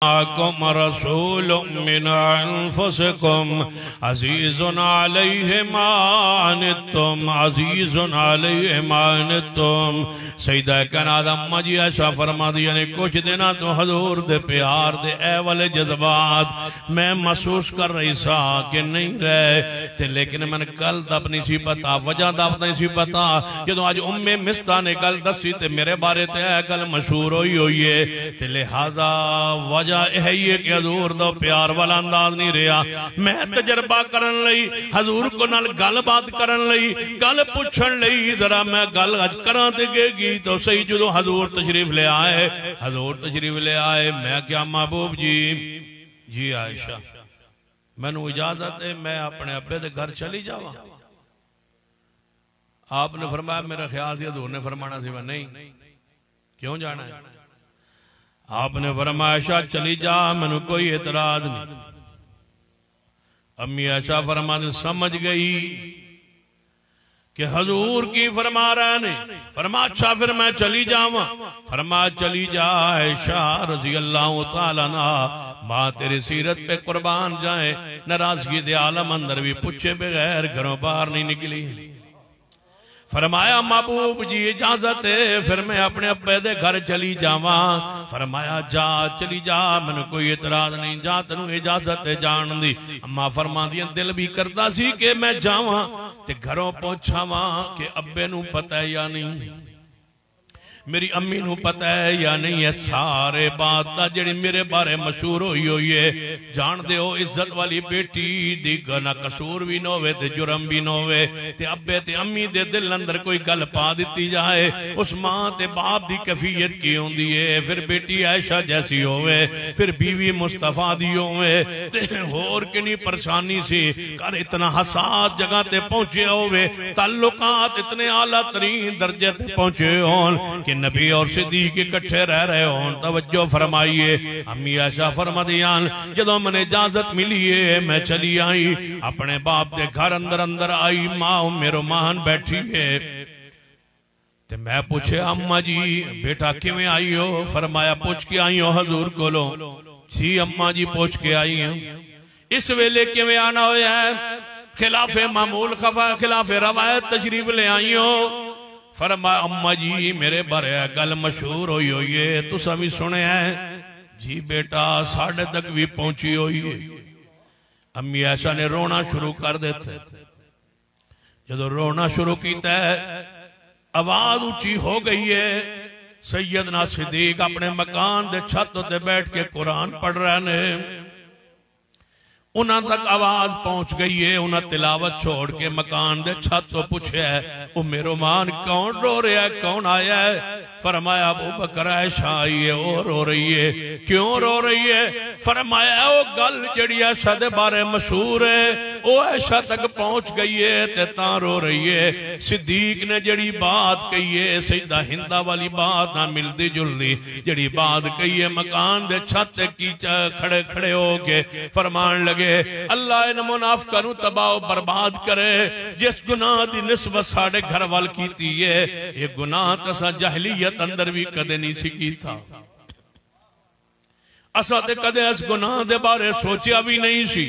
आकुम रसूलुम मिन अनफुसिकुम अज़ीज़ुन अलैहि मा अनित्तुम अज़ीज़ुन अलैहि मा अनित्तुम। सैयदा कायनात अम्मा जी ऐसा फरमा दिया ने कुछ दिना तो हजूर दे प्यार दे ए वाले जज्बात मैं महसूस कर रही सा कि नहीं रहे ते, लेकिन मैंने कल दब नहीं सी पता, वजह दब नहीं सी पता। जो अज उम्मे मिस्ता ने गल दसी ते मेरे बारे ते गल मशहूर हुई है ते लिहाजा वजह है कि हजूर दा प्यार वाला अंदाज नहीं रहा। मैं तजर्बा करन लई हजूर को नाल गलबात करन लई गल पुछन लई जरा मैं गल अज करा ते गेगी तो सही। जो हजूर तशरीफ ले आए, हजूर तशरीफ ले आए, मैं क्या महबूब जी जी आयशा मैनू इजाजत है मैं अपने अब्बे दे घर चली जावा। आपने फरमाया मेरा ख्याल से हजूर ने फरमाना सी मैं नहीं, क्यों जाना है? आपने फरमाया चली जा, मैनू कोई एतराज नहीं। अम्मी आयशा फरमाने समझ गई कि हजूर की फरमा रहे ने। फरमा अच्छा फिर मैं चली जावा। फरमा चली जा आयशा रजी अल्लाह तआला अन्हा, मां तेरी सीरत पे कुर्बान जाए, नाराजगी दे आलम अंदर भी पूछे बगैर घरों बाहर नहीं निकली। फरमाया महबूब जी इजाजत है फिर मैं अपने अब्बे दे घर चली जावा। फरमाया जा चली जा, मैनू कोई एतराज नहीं, जा तेनू इजाजत है जान दी। अम्मा फरमांदियां दिल भी करता सी कि मैं जावा ते घरों पहुंचावा कि अब्बे नू पता है या नहीं, मेरी अम्मी नू पता है या नहीं है। सारे बात जिहड़ी मेरे बारे मशहूर हुई है जान दे हो। इज्जत वाली बेटी दी ना कसूर भी ना होवे ते जुर्म भी ना होवे ते अब्बे ते अम्मी दे दिल अंदर कोई गल पा दी जाए, उस मां ते बाप दी कैफियत की होंदी है। फिर बेटी आयशा जैसी होवे, फिर बीवी मुस्तफा दी होवे ते होर कितनी परेशानी सी। घर इतना हसास जगह ते पहुंचे होवे, ताल्लुकात इतने आला तरीन दर्जे ते पहुंचे होन कि नबी और सिद्दीक इकट्ठे रह रहे हो। तवज्जो फरमाइए, अम्मी आयशा फरमादियां जदों मैंने इजाजत मिली है मैं चली आई अपने बाप के घर। अंदर आई मां मेरो मान बैठी है ते मैं पूछे अम्मा जी बेटा किवें आई हो? फरमाया पूछ के आई हो हजूर कोलों। जी अम्मा जी पूछ के आई हूं। इस वेले किवें आना होया है? खिलाफे मामूल खिलाफे रवायत तशरीफ ले आई हो। फरमाया अम्मा जी मेरे बारे गल मशहूर हुई है, तुसा भी सुने है? जी बेटा साढ़े तक भी पहुंची हुई है। अम्मी आयशा ने रोना शुरू कर देते। जदों रोना शुरू किया आवाज ऊंची हो गई है। सैयदना सिद्दीक अपने मकान दे छत ते बैठ के कुरान पढ़ रहे ने। उन्हां तक आवाज पहुंच गई है। उन्हें तिलावत छोड़ के मकान दे छत तो पूछे वो मेरो मान कौन रो रहा है, कौन आया है? फरमाया अबू बकर आयशा आई है, वो रो रही है। क्यों रो रही है? फरमाया वो गल जड़ी आयशा दे बारे मशहूर है वो आयशा तक पहुंच गई है ते तां रो रही है। सिद्दीक ने जड़ी बात कही है सैयदा हिंदा वाली बात ना मिलती जुलती जड़ी बात कही है मकान दे छत की खड़े खड़े हो के फरमान लगे अल्लाह इन मुनाफिकां नू तबाह बर्बाद करे जिस गुनाह दी निस्बत साडे घर वाल कीती है। ये गुनाह तसा जहलियत अंदर भी कदे नहीं सी कीता। असा ते कदे इस गुनाह दे बारे सोचा भी नहीं सी।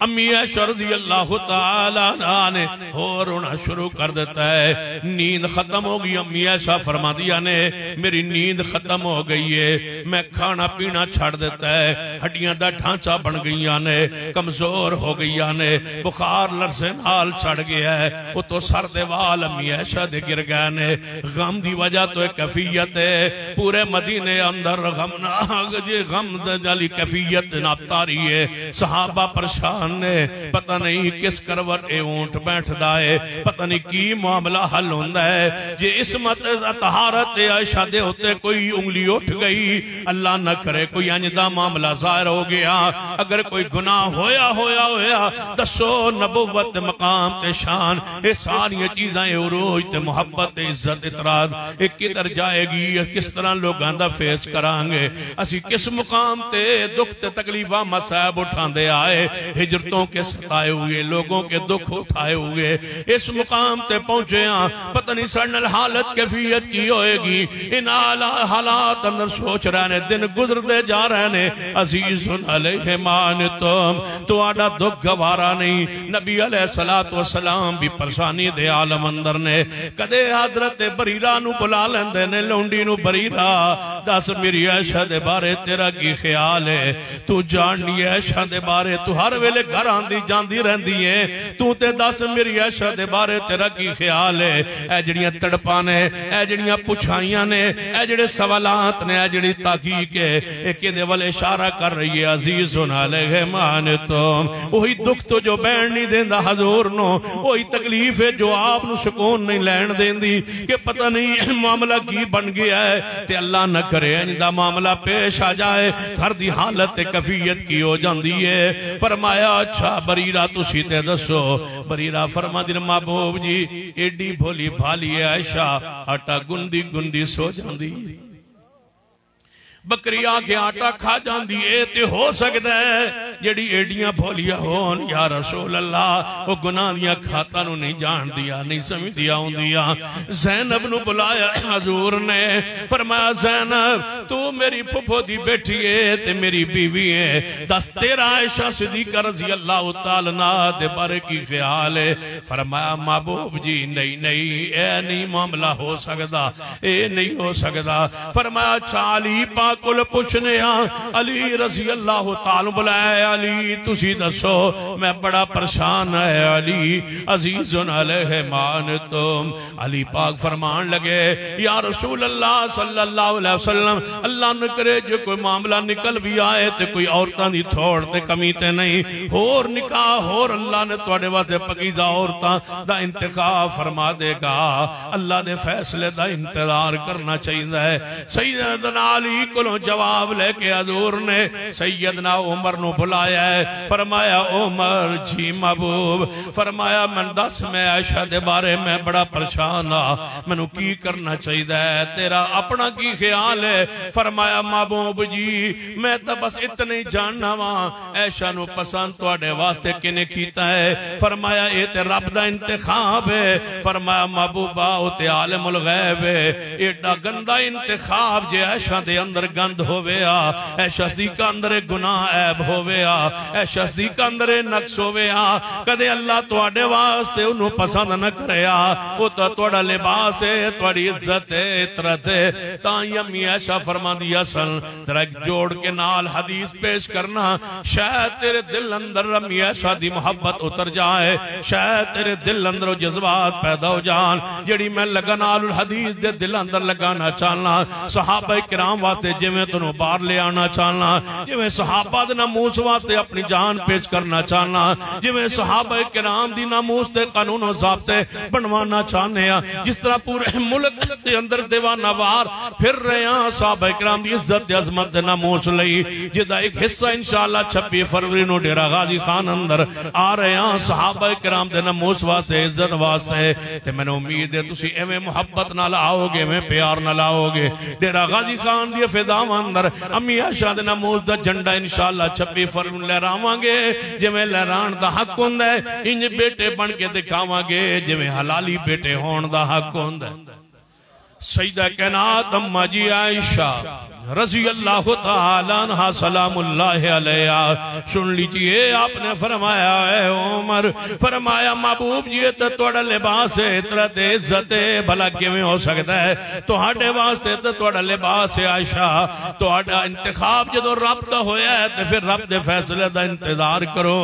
अम्मी आयशा रज़ी अल्लाह तआला अन्हा ने और रोना शुरू कर देता है। नींद खत्म हो गई। अम्मी आयशा फरमादियां ने मेरी नींद खत्म हो गई है, मैं खाना पीना छड़ देता है, हड्डियां दा ढांचा बन गईयां ने, कमजोर हो गईयां ने, बुखार लरसे नाल चढ़ गया है। वो तो सर दे वाल अम्मी आयशा दे गिर गए ने। गम दी वजह तो कैफियत है पूरे मदीने अंदर गम जाली कैफियत नापता रही है। सहाबा परेशान ने, पता नहीं किस करवट ऊंट बैठदा है, पता नहीं की मामला हल होंदा है। जे इसमत तहारत आयशा दे होते कोई उंगली उठ गई, अल्लाह न करे कोई अंजदा मामला जाहिर हो गया, अगर कोई गुनाह होया होया होया दसो नबुवत मकाम ते शान ये सारी चीजें उरूज ते मुहब्बत इज्जत इतराज किधर जाएगी? किस तरह लोगों का फेस करांगे? असी किस मुकाम मुकाम ते दुख ते तकलीफा मसायब उठाते आए, हिजरतों के सताए हुए लोगों के दुख उठाए हुए इस मुकाम ते पहुंचे हाँ। पता नहीं साडे हालत कैफियत की होएगी। इन हालात अंदर सोच रहे ने, दिन गुजरते जा रहे ने। अजीजुन अलैहिमान तुहाडा दुख गवारा नहीं। नबी अलैहिस्सलातु वस्सलाम भी परेशानी दे आलम अंदर ने। कदे हजरत बरीरा नू बुला लेंदे ने, लौंडी नू, बरीरा दस मेरी ऐशा दे बारे तेरा की ख्याल है? तू जाननी ऐशा दे बारे, तू हर वेले घर आंदी जांदी रहंदी है, तू ते दस मेरी ऐशा दे बारे तेरा की ख्याल है? ए जड़ियां तड़पा ने, ए जड़ियां पुछाइयां ने, ए जड़े सवालात ने, ए जड़ी ताकीक है, ए किदे वाले इशारा कर रही है? अजीजुन अलैहिमान वही दुख तो जो बैठ नहीं देंदा हजूर नो, वही तकलीफ है जो आप नु सुकून नहीं लैन देंदी कि पता नहीं मामला की बन गया है। ते अल्लाह न करे इंदा मामला पेश आ जाए, घर दी हालत कफियत की हो जाती है। फरमाया अच्छा बरीरा तुसी ते दसो। बरीरा फरमांदी ने महबूब जी एडी भोली भाली है आयशा, आटा गुंदी गुंदी सो जाती, बकरी आके आटा खा जाती है। ते हो सकता है जेडी एडियां भोलिया होन या रसूल अल्लाह वो गुनाह दियां खातां नूं नहीं जानदियां, नहीं समझदियां होंदियां। ज़ैनब नूं बुलाया हजूर ने, फरमाया ज़ैनब तू मेरी फुफो दी बेटी है ते मेरी बीवी है, दस तेरा आयशा सिद्दीक़ा रज़ी अल्लाह तआला अन्हा दे बारे की ख्याल है? फरमाया महबूब जी नहीं नहीं ए नहीं मामला हो सकता, ए नहीं हो सकता। फरमाया चाली पाक कोल पुछने अली रज़ी अल्लाह तआला बुलाया, अली तुसी दसो मैं बड़ा परेशान है अली। अजीजुन अलैहिमान अली पाक फरमान लगे या रसूल अल्लाह सल्लल्लाहु अलैहि वसल्लम अल्लाह न करे जो कोई मामला निकल भी आए तो कोई औरतां दी थोड़ ते कमी ते नहीं, होर निकाह होर अल्लाह ने तुहाडे वास्ते पकीज़ा औरतां दा इंतखाब फरमा देगा। अल्लाह दे फैसले दा इंतजार करना चाहिए है। सैयदना अली को जवाब लेके हजूर ने सैयदना उमर नु बुलाया है। फरमाया उमर जी महबूब, फरमाया मन दस मैं आयशा दे बारे में बड़ा परेशान हाँ, मैनू की करना चाहिए है, तेरा अपना की ख्याल है? फरमाया महबूब जी मैं तो बस इतना ही जानना वा आयशा नु पसंद तुहाडे वास्ते किने कीता है? फरमाया ये ते रब दा इंतखाब है। फरमाया महबूबा ओ ते आलिमुल गैब है, एडा गंदा इंतखाब जे आयशा दे अंदर गंद होवे आ, ऐ शस्दीका अंदर गुनाह ऐब होवे आ, ऐ शस्दीका अंदर नक्स होवे आ, कदे अल्लाह तुहाडे वास्ते उन्हों पसंद न करे आ, वो तो तुहाडा लिबास है, तुहाडी इज्जत है, इतरत है। तां अम्मी ऐशा फरमांदी असन जरा जोड़ के नाल हदीस पेश करना, शायद तेरे दिल अंदर अम्मी ऐशा दी मोहब्बत उतर जाए, शायद तेरे दिल अंदर जज्बात पैदा हो जान जेड़ी मैं लगन नाल हदीस दे दिल अंदर लगाना चाहना। सहाबा किराम वास्ते जिवें तुहानू बाहर ले आना चाहना, जिवें सहाबा दे नामूस वास्ते अपनी जान पेश करना चाहना, जिवें सहाबा किराम दी नामूस ते कानून और ज़ाब्ते बनवाना चाहने आ, जिस तरह पूरे मुल्क के अंदर दीवाना वार फिर रहे हैं सहाबा किराम दी इज्जत अजमत दे नामूस लई, जिसदा एक हिस्सा इंशाअल्लाह 26 फरवरी नूं डेरा गाजी खान अंदर आ रहे हैं सहाबा किराम दे नामूस वास्ते, इज्जत वास्ते। ते मैनूं उम्मीद है तुसीं एवें मुहब्बत नाल आओगे, एवें प्यार नाल आओगे। डेरा गाजी खान दी फिदावां अंदर अम्मी आयशा दे नामूस दा झंडा इंशाअल्लाह 26 फरवरी नूं लहरावांगे, जिवें लहराण दा हक हुंदा है, इंज बेटे बन के दिखावांगे जिवें हलाली बेटे होण दा हक हुंदा है। सईदा कायनात अम्मा जी आयशा रज़ी अल्लाह तआला अन्हा सलामुल्लाह अलैहा सुन लीजिए, आपने फरमाया है उमर, फरमाया महबूब जी तो तुहाडा लिबास है, इतरत इज्जत है, भला किवें हो सकता है? तुहाडे वास्ते तो तुहाडा लिबास है आयशा, तुहाडा इंतखाब जदों रब दा होया है तो फिर रब दे फैसले दा इंतजार करो।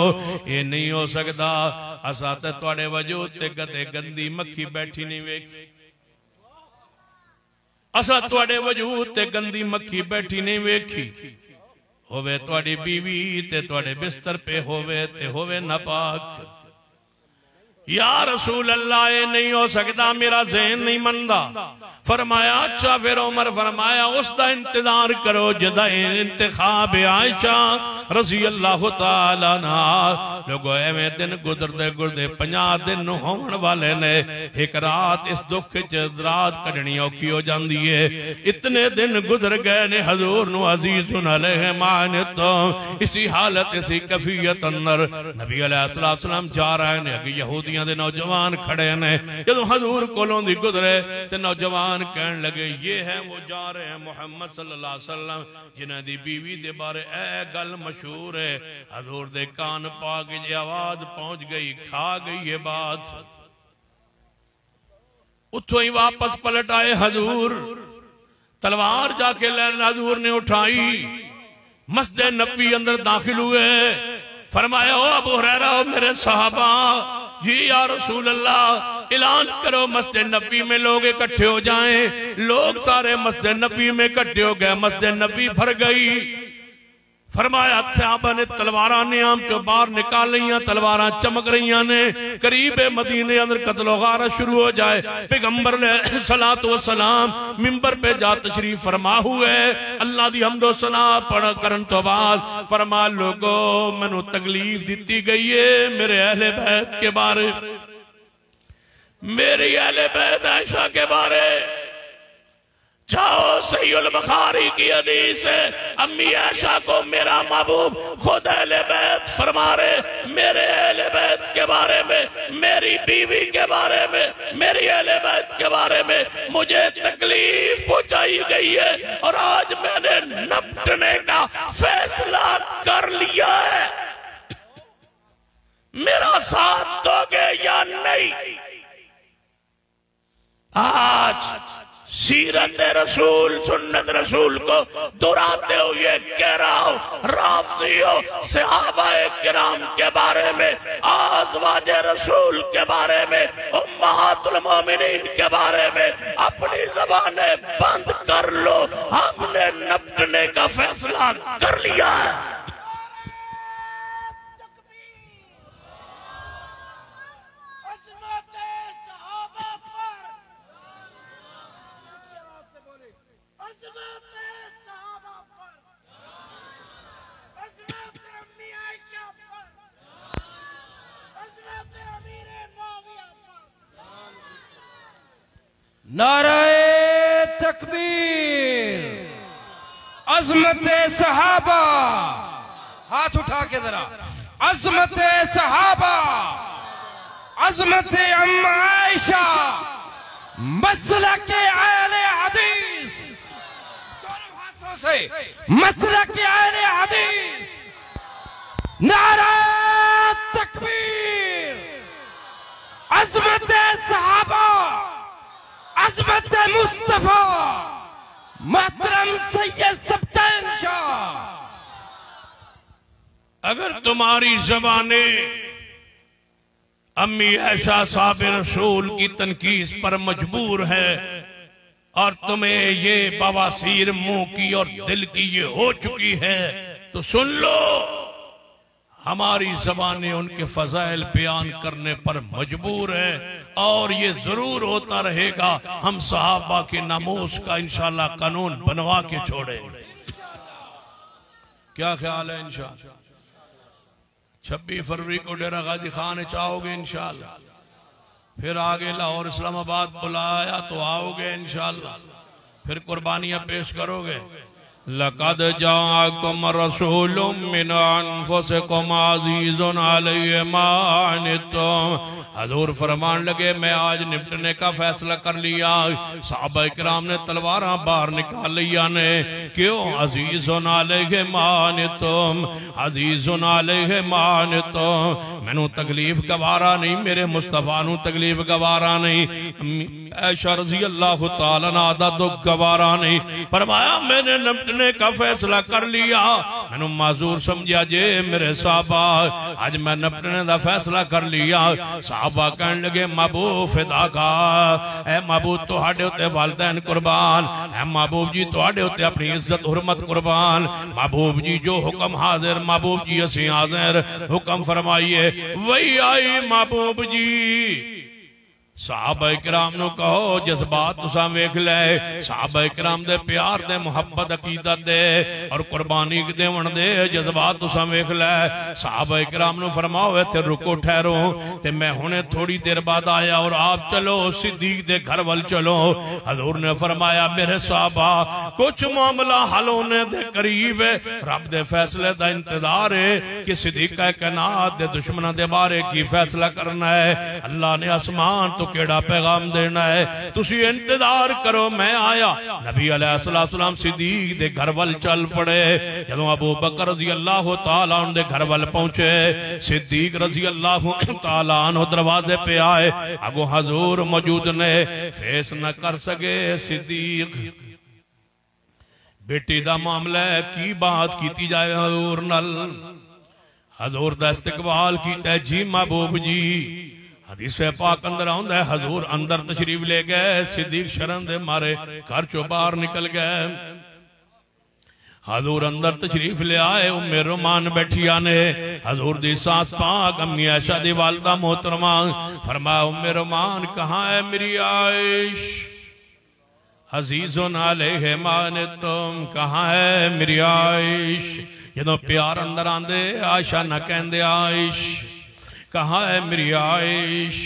ये नहीं हो सकता असा ते तुहाडे वजूद ते कदे गंदी मक्खी बैठी नहीं वेखी, असा तुहाडे वजूद ते गंदी मक्खी बैठी नहीं वेखी, होवे तुहाडी बीवी ते तुहाडे बिस्तर पे होवे ते होवे नापाक। या रसूल अल्लाह ये नहीं हो सकता, मेरा ज़हन नहीं मनदा। फरमाया अच्छा फिर उमर फरमाया उसका इंतजार करो जदा इंतखाब आयशा रज़ी अल्लाह तआला अन्हा। लोगो एवें दिन गुजरदे गुजरदे 50 दिन होने वाले ने। एक रात इस दुख च रात कढ़नी औखी हो जाती है। इतने दिन गुजर गए ने हजूर नु अजीजुन अलैहि मानतुम इसी हालत इसी कफियत अंदर नबी अलैहिस्सलाम जा रहे ने। अगे यहूदियां दे नौजवान खड़े ने। जदों हजूर कोलों दी गुजरे ते नौजवान कहन लगे ये है वो जा रहे हैं मुहम्मद सल्लल्लाहु अलैहि वसल्लम जिन्हां दी बीवी दे बारे ए गल मशहूर है। हजूर दे कान पाक च आवाज पहुंच गई, खा गई ये बात। उठो ही वापस पलट आए हजूर। तलवार जाके लैन हजूर ने उठाई। मस्जिद नबी अंदर दाखिल हुए। फरमाया ओ अबू हुरैरा मेरे सहाबा जी या रसूल अल्लाह ऐलान करो मस्जिद नबी में लोग इकट्ठे हो जाएं। लोग सारे मस्जिद नबी में इकट्ठे हो गए। मस्जिद नबी भर गई। फरमाया सहाबा ने तलवारा नियाम चो बाहर निकाल लिया। तलवारा चमक रही ने। करीब मदीने अंदर कत्लो गारत शुरू हो जाए। पैगंबर सलातो व सलाम मिंबर पे जा तशरीफ फरमा हुए। अल्लाह दी हम्दो सना पढ़ करन तो बाद फरमा लोगो मैनू तकलीफ दी गई है मेरे अहले बैत के बारे, मेरी अहले बैत आयशा के बारे। जाओ सहीहुल बुखारी की हदीस है अम्मी आयशा को मेरा महबूब खुद अहले बैत फरमा रहे मेरे अहले बैत के बारे में, मेरी बीवी के बारे में, मेरी अहले बैत के बारे में मुझे तकलीफ पहुंचाई गई है और आज मैंने निपटने का फैसला कर लिया है। मेरा साथ दोगे या नहीं? आज सीरत रसूल सुन्नत रसूल को दोहराते हुए कह रहा हूं राफ़ियो सहाबाए किराम के बारे में, आज़वाजे रसूल के बारे में, उम्महातुल मोमिनीन के बारे में अपनी ज़बानें बंद कर लो। हमने निपटने का फैसला कर लिया है। नाराए तकबीर, अज़मत सहाबा, हाथ उठा के जरा, अज़मत सहाबा, अज़मत अम्मा आयशा, मसलक अहले हदीस, दोनों हाथों से मसलक अहले हदीस। नाराए तकबीर, अज़मत सहाबा, अज़मत मुस्तफा मोहतरम सैयद सब्तैन शाह। अगर तुम्हारी ज़बाने अम्मी आयशा साहब रसूल की तनकीस पर मजबूर है और तुम्हें ये बवासीर मुंह की और दिल की ये हो चुकी है तो सुन लो, हमारी ज़बानें उनके फज़ाइल बयान करने पर मजबूर है और ये जरूर होता रहेगा। हम सहाबा के नामूस का इंशाल्लाह कानून बनवा के छोड़ेंगे। क्या ख्याल है? इंशाल्लाह 26 फरवरी को डेरा गाजी खान चाहोगे इंशाल्लाह, फिर आगे लाहौर इस्लामाबाद बुलाया तो आओगे इंशाल्लाह, फिर कुर्बानियां पेश करोगे। लक़द जाअकुम रसूलुम मिन अनफुसिकुम अज़ीज़ुन अलैहि मा अनित्तुम। हज़ूर फरमान लगे मैं आज निपटने का फैसला कर लिया। सहाबा इकराम ने तलवारां बाहर निकाल लिया ने। क्यों? अज़ीज़ुन अलैहि मा अनित्तुम, अज़ीज़ुन अलैहि मा अनित्तुम। मैनू तकलीफ गवारा नहीं, मेरे मुस्तफा नू तकलीफ गवारा नहीं, आयशा रज़ी अल्लाह तआला अन्हा दा दुख गवारा नहीं। फरमाया मैंने निपटने का फैसला कर लिया। मैनू माजूर समझा जे मेरे साहबा, आज मैं निपटने का फैसला कर लिया। साहबा कहने लगे महबूब फिदा का, ऐ महबूब तुहाडे उत्ते वालिदैन कुर्बान, ऐ महबूब जी तुहाडे उत्ते अपनी इज्जत हुरमत कुर्बान। महबूब जी जो हुक्म हाजिर, महबूब जी असीं हाजिर, हुक्म फरमाइए। वही आई महबूब जी, साहबा इकराम नु कहो जज्बात तुसा वेख ले, साहबा इकराम दे प्यार दे मुहब्बत अकीदत दे और कुर्बानी देवन दे जज्बात तुसा वेख ले। साहबा इकराम नु फरमाओ इत्थे रुको ठहरो ते मैं हुणे थोड़ी देर बाद आया और आप चलो सिद्दीक दे घर वल चलो। हजूर ने फरमाया मेरे साहबा कुछ मामला हल होने दे करीब है, रब दे फैसले दा इंतजार है कि सिद्दीक कायनात दे दुश्मनां दे बारे की फैसला करना है। अल्लाह ने आसमान तो केड़ा पैगाम देना है, तुसी इंतजार करो मैं आया। नबी अलैहिस्सलाम सिद्दीक दे घर वल चल पड़े। जदों अबू बकर रज़ी अल्लाह तआला अन्हु दे घर वल पहुंचे, सिद्दीक रज़ी अल्लाह तआला अन्हु दरवाजे पे आए, अगो हजूर मौजूद ने, फेस न कर सके। सिद्दीक बेटी दा मामला है, की बात की जाए हजूर नल? हजूर दा इस्तकबाल कीता जी महबूब जी। हदीस पाक अंदर आउंदा है हजूर अंदर तशरीफ ले गए, सिद्दीक शर्म दे मारे घर चो बाहर निकल गए। हजूर अंदर तशरीफ ले आए, उम्मे रुमान बैठिया ने, हजूर दी सास पाक अम्मी आयशा दी वालिदा मोहतरमा। फरमाया उम्मे रुमान कहाँ है मेरी आयश? अजीज़ुन अलैहिमा तुम कहाँ है मेरी आयश? जदों प्यार अंदर आंदे आयशा न कहंदे आयश कहाँ है मेरी आयश?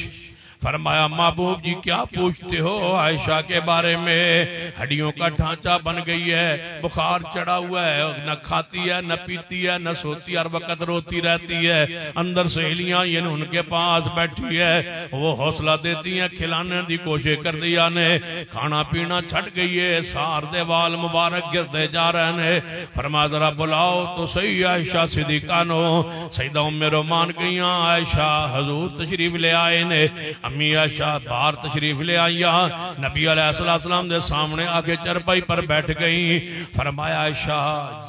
फरमाया महबूब जी क्या पूछते हो आयशा के बारे में? हड्डियों का ढांचा बन गई है, बुखार चढ़ा हुआ है, न खाती है न पीती है न सोती, हर वक्त रोती रहती है। अंदर सहेलियां ये उनके पास बैठी है, वो हौसला देती हैं, खिलाने की कोशिश कर दिया ने, खाना पीना छट गई है, सार दे वाल मुबारक गिरते जा रहे हैं। फरमा जरा बुलाओ तो सही आयशा सिद्दीका नो। सईदा उम्मे रोमान गई, आयशा हजूर तशरीफ ले आए ने। अम्मी आयशा बाहर तशरीफ ले आईया, नबी अलैहिस्सलाम दे सामने आके चरपाई पर बैठ गई। फरमाया आयशा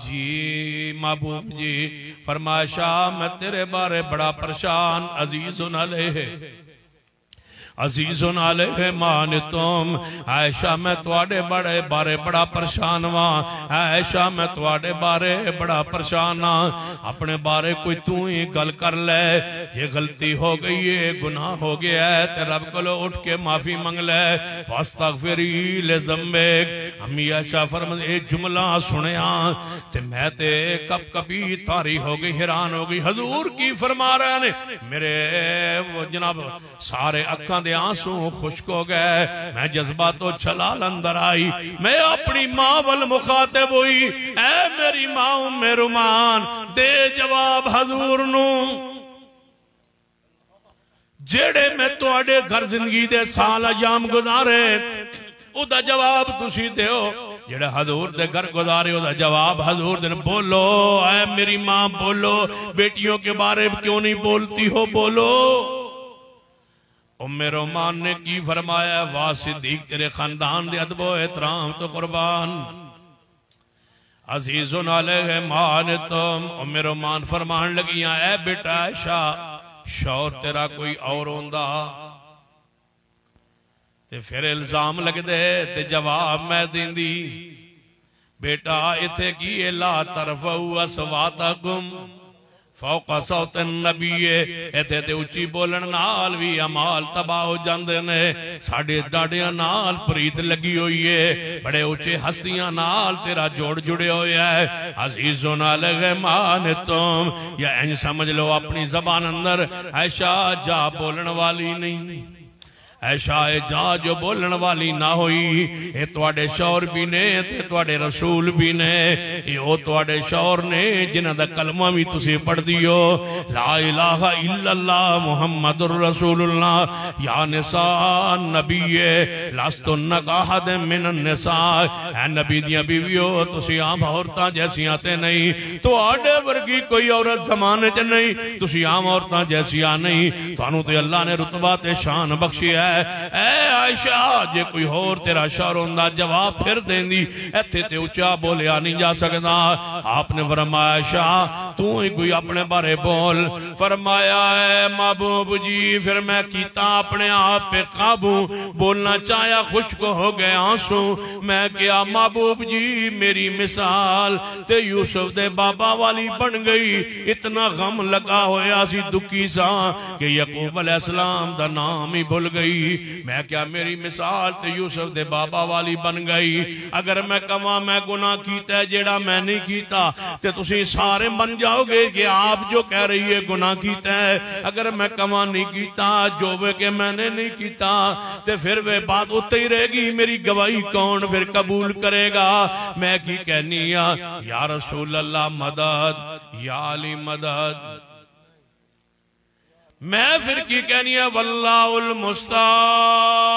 जी महबूब जी, फरमाया आयशा मैं तेरे बारे बड़ा परेशान, अजीज़ुन अलैहि अजीज़ुन अलैहिमा तुम। आयशा मैं तुहाडे बड़े बारे बड़ा परेशान वां, आयशा मैं तुहाडे बारे बड़ा परेशान हां, अपने बारे कोई तू ही गल कर ले। ये गलती हो गई है, गुनाह हो गया है, ते रब कोलो उठ के माफी मंग ले, वस्तगफिरी ले ज़म्बिक। अम्मी आयशा फरमांदी ए जुमला सुनिया ते मैं ते कब कभी तारी हो गई, हैरान हो गई। हजूर की फरमा रहे ने, मेरे वो जनाब सारे अखां आंसू खुश्क हो गए, मैं जज्बा तो छलाल अंदर आई, मैं अपनी मां वल मुखातिब हुई, ऐ मेरी मां उम्मे रुमान दे जवाब हजूर नू, जेड़े मैं तुहाडे घर जिंदगी दे साल अयाम गुजारे उदा जवाब तुसी दियो। जेड़ा हजूर दे घर गुजारे उदा जवाब हजूर दे। बोलो ऐ मेरी मां बोलो, बेटियों के बारे में क्यों नहीं बोलती हो, बोलो। उम्मे रोमान ने की फरमाया, वाह सिद्दीक तेरे खानदान दे अदबो एहतराम तो कुर्बान, अजीज़ुन अलैहिमा तुम। उम्मे रोमान फरमान लगियां, ऐ बेटा आयशा शौर तेरा कोई और होंदा ते फिर इल्जाम लगदे ते जवाब मैं देंदी। बेटा इथे की ला तरफऊ अस्वातकुम फौका सौतन नबी, इथे ते उच्ची बोलन नाल भी अमाल तबाह हो जांदे ने। साडे डाडियां नाल प्रीत लगी हुई है, बड़े उच्चे हस्तियां नाल तेरा जोड़ जुड़े होया है। अजीज़ुन अलैहिमा तुम, या इंज समझ लो अपनी जबान अंदर आयशा जा बोलन वाली नहीं, ऐशा जा जो बोलन वाली ना हुई। ये तुहाडे शौर भी ने ते तुहाडे रसूल भी ने, ये ओ तुहाडे शौर ने जिन्हां दा कलमा भी तुसी पढ़ दियो, ला इलाहा इल्लल्लाह मुहम्मदुर रसूलुल्लाह। या निसा नबीए लस्तुन काहद मिनन निसा, ऐ नबी दियां बीवियो तुसी आम औरतां जैसियां ते नहीं, तुहाडे वर्गी कोई औरत ज़माने च नहीं, तुसी आम औरतां जैसियां नहीं, तुहानू ते अल्लाह ने रुतबा ते शान बख्शी है। ऐ आयशा जे कोई होर तेरा शौर होंदा जवाब फिर देंदी, इत्थे ते उच्चा बोलिया नहीं जा सकदा। आपने फरमाया आयशा तू ही कोई अपने बारे बोल। फरमाया है महबूब जी फिर मैं कीता अपने आप पे काबू, बोलना चाहा खुश्क हो गए आंसू। मैं क्या महबूब जी मेरी मिसाल ते यूसुफ दे बाबा वाली बन गई, इतना गम लगा होया सी दुखी सा कि याकूब अलैहिस्सलाम दा नाम ही भुल गई। गई। मैं क्या मेरी मिसाल ते यूसुफ दे बाबा वाली बन गई। अगर मैं कवां मैं गुनाह कीता है जेड़ा मैं नहीं कीता ते तुसी सारे बन जाओगे कि आप जो कह रही है गुनाह कीता है। अगर मैं कवां नहीं कीता जो वे के मैंने नहीं कीता ते फिर वे बात उत्ते ही रहेगी। मेरी गवाही कौन फिर कबूल करेगा। मैं की कहनी या रसूल अल्लाह मदद या अली मदद। मैं फिर की कहनी है वल्लाहुल मुस्तान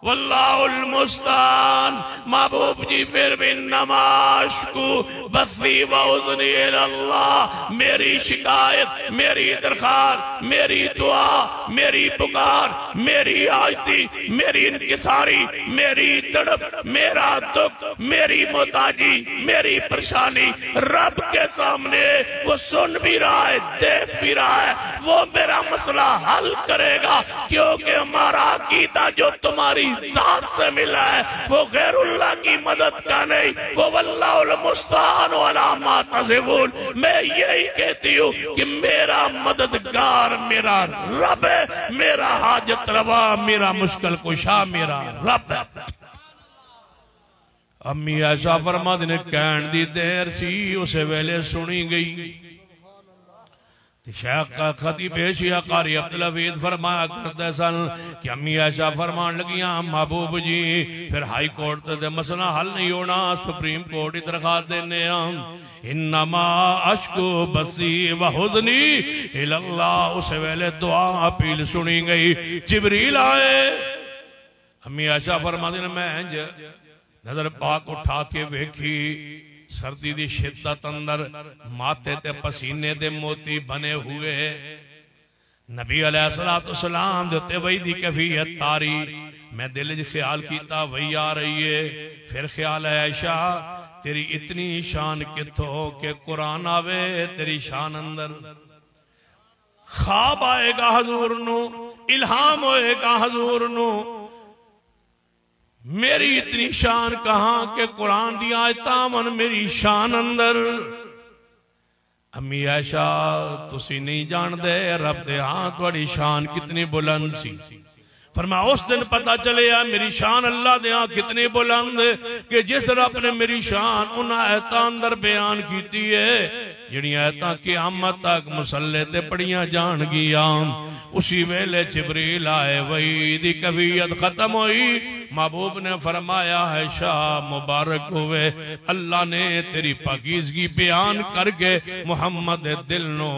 वल्लाहुल मुस्तान। महबूब जी फिर भी नमाज को बसी वउज़नी इल्लल्लाह। मेरी शिकायत मेरी दरखास्त मेरी दुआ मेरी पुकार मेरी आजती मेरी इनकिसारी मेरी तड़प मेरा दुख मेरी मोहताजी मेरी परेशानी रब के सामने वो सुन भी रहा है देख भी रहा है। वो मेरा मसला हल करेगा क्योंकि हमारा अकीदा जो तुम्हारी जात से मिला है वो गैरुल्लाह की मदद का नहीं। वो वल्लाहुल मुस्तान अला मा तसिफून। मैं यही कहती हूँ कि मेरा मददगार मेरा रब है। मेरा हाजत रवा मेरा मुश्किल कुशा मेरा रब है। अम्मी ऐसा फरमा ने कहन दी देर सी उस वेले सुनी गई। शेख का खतीब एशिया कारी अब्दुल हफीज फरमाया करते सन कि अम्मी ऐसा फरमान लगियां महबूब जी फिर हाई कोर्ट ते मसला हल नहीं होना सुप्रीम कोर्ट की दरखास्त देने इन्नमा अश्कु बसी व हुज़नी इल्लल्लाह। उस वेले दुआ अपील सुनी गई। जिब्रील आए। अम्मी ऐसा फरमाते ने मैं नजर पाक उठा के वेखी सर्दी दी शिद्दत अंदर माथे ते पसीने दे मोती बने हुए। नबी अलैहिस्सलाम दे उत्ते वही दी कैफियत तारी। मैं दिल च ख्याल कीता वही आ रही है। फिर ख्याल है आयशा तेरी इतनी शान किथों के कुरान आवे तेरी शान अंदर। ख्वाब आएगा हजूर नू इल्हाम होएगा हजूर नू। मेरी इतनी शान कहां के कुरान दी आयतां मन मेरी शान अंदर। अम्मी आयशा तुसी नहीं जानदे रब दे हां तुहाडी शान कितनी बुलंद सी। फरमा उस दिन पता चले मेरी शान अल्लाह दे हां कितनी बुलंद कि जिस रब ने मेरी शान उन आयतां अंदर बयान कीती है जिहड़ियां आयतां क़यामत तक मुसल्ले ते पढ़ियां जाणगियां। उसी वेले जिब्रील आए वही दी कैफियत खत्म हुई। महबूब ने फरमाया है शाह मुबारक हुए अल्लाह ने तेरी पाकीज़गी बयान करके मुहम्मद दिल नो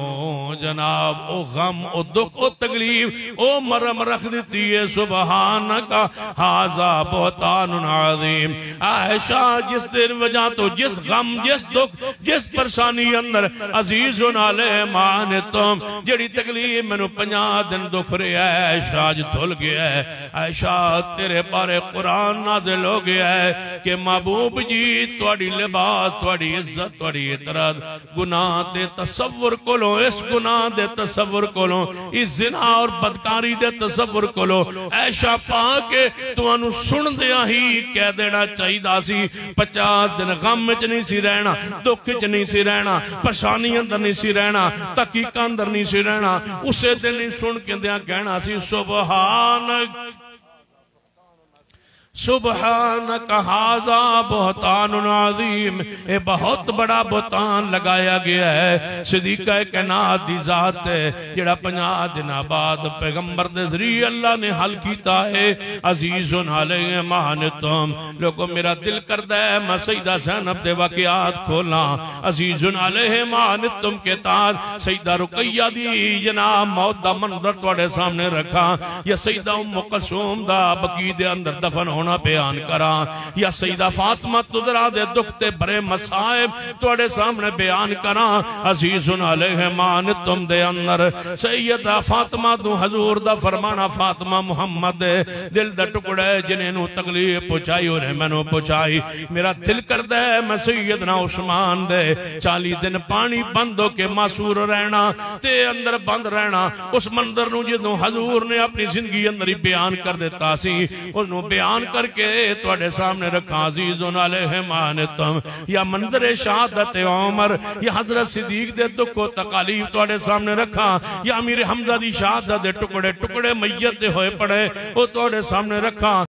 जनाब ओ गम ओ दुख ओ तकलीफ ओ मरम रख दी है। सुबहानका हाज़ा बुहतानुन अज़ीम। आयशा जिस दिन वजह तो जिस गम जिस दुख जिस परेशानी अंदर अजीज़ुन अलैहि मान तुम जेड़ी तकलीफ मैनू 50 दिन दुख रहा है आयशा अज धुल गया है। आयशा तेरे बारे कुरान नाज़िल हो गया है कि महबूब जी तुहाडी लिबास तुहाडी इज्जत तुहाडी इतरत गुनाह दे तसव्वुर कोलों इस गुनाह दे तसव्वुर कोलों इस जिना और बदकारी दे तसव्वुर कोलों ऐशा पाके तुहानू सुनदियां ही कह देना चाहिदा सी 50 दिन गम च नहीं सी रहना दुख च नहीं सी रहना परेशानी अंदर नहीं सी रहना तकीका अंदर नहीं सी रहना। उसे दिन ही सुन के कहना सी सुबहानक सुबहानक हाज़ा बुहतानुन अज़ीम। ये बहुत बड़ा बुहतान लगाया गया है। सिद्दीक़ा कैनात दी जात है जेड़ा 50 दिन बाद पैगंबर दे ज़रिए अल्लाह ने हल कीता है। अज़ीज़ुन अलैहि मा अनितुम। लोगों मेरा दिल करदा है मैं सईदा ज़ैनब दे वाक़ियात खोला। अज़ीज़ुन अलैहि मा अनितुम के ताज सईदा रुकैया दी जनाब मौत दा मंजर तुहाडे सामने रखा या सईदा उम्म कुलसूम दा बकी दे अंदर दफन बयान करा या सईदा फातिमा तुदरा दे दुख ते बड़े मसाइब तुहाडे सामने बयान करा। अजीजुन अलैहि मा अनितुम दे अंदर सैयदा फातिमा तू हजूर दा फरमाना फातिमा मुहम्मद दिल दा टुकड़ा है जिन्हें नु तकलीफ पहुंचाई और मैनू पहुंचाई। मेरा दिल करदा है मैं सैयदना उस्मान दे 40 दिन पानी बंद होके मासूर रहना ते अंदर बंद रहना। उस मंजर नु जदों हजूर ने अपनी जिंदगी अंदर ही बयान कर दिता सी उसनु बयान करके तुहाडे सामने रखा अजीजुन अलैहिम तुम या मंदिर शहादत उमर या हजरत सिद्दीक दे दुखो तकालीफ तुहाडे सामने रखा या अमीर हमजा दी शहादत दे टुकड़े टुकड़े मैयत होए पड़े ओ तुहाडे सामने रखा।